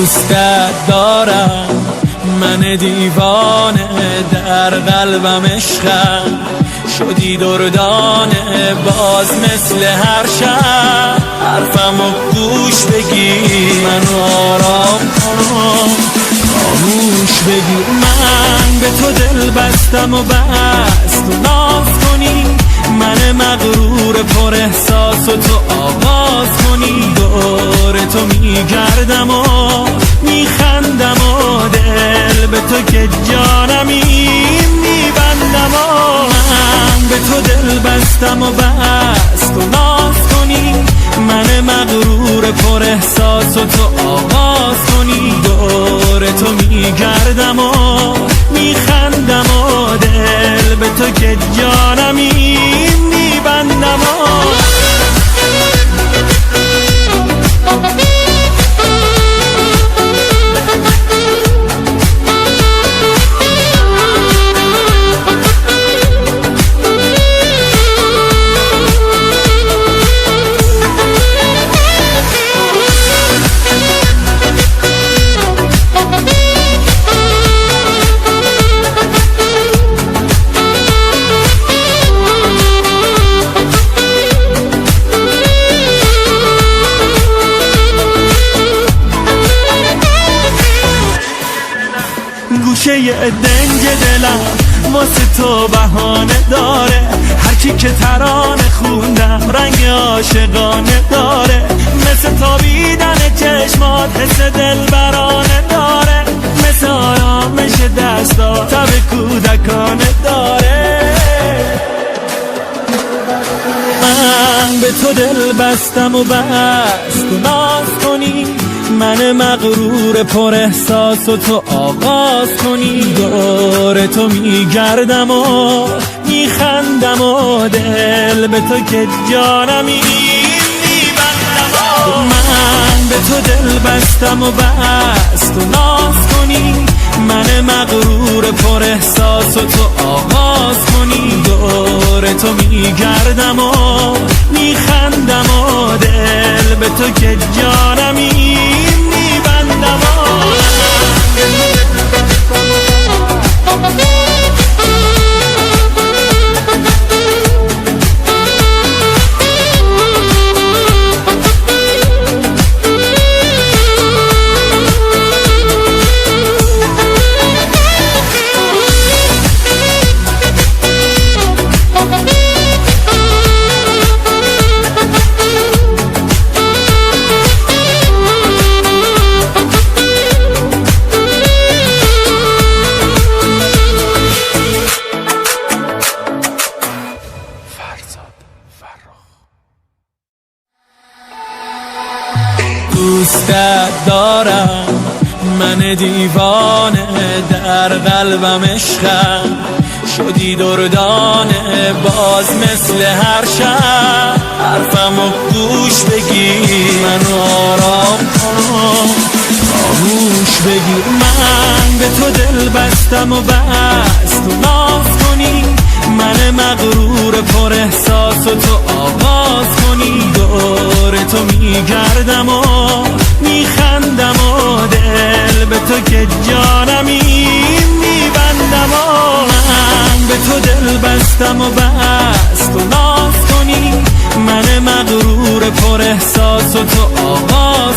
دوستت دارم، من دیوانه، در قلبم عشقم شدی دردانه، باز مثل هر شب حرفمو گوش بگیر، منو آرام کن، خاموش بگیر. من به تو دل بستم و بس تو ناز کنی، من مغرور پر احساس و تو آغاز کنی. دور تو میگردم و میخندم و دل به تو که جانمی میبندم و من به تو دل بستم و بس تو ناز کنی، من مغرور پر احساس و تو آغاز کنی. دور تو میگردم و میخندم و دل به تو که جانمی میبندم و گوشه دنج دلم واسه تو بهانه داره، هرچی که ترانه خوندم رنگ عاشقانه داره، مثل تابیدن چشمات حس دلبرانه داره، مثل آرامش دستا تب کودکانه داره. من به تو دل بستم و بس تو ناز کنی، من مغرور پر احساس و تو آغاز کنی. دور تو میگردم و میخندم و دل به تو که جانمی میبندم و من به تو دل بستم و بس تو ناز کنی، من مغرور پر احساس و تو آغاز کنی. دور تو میگردم و میخندم و دل به تو که جانمی میبندم و دوستت دارم، من دیوانه، در قلبم عشقم شدی دردانه، باز مثل هر شب حرفمو گوش بگیر، منو آرام کن، خاموش بگیر. من به تو دل بستم و بس تو ناز کنی، من مغرور پر احساس و تو آغاز کنی. دور تو میگردم و میخندم و دل به تو که جانمی میبندم و من به تو دل بستم و بس تو ناز کنی، من مغرور پر احساس و تو آغاز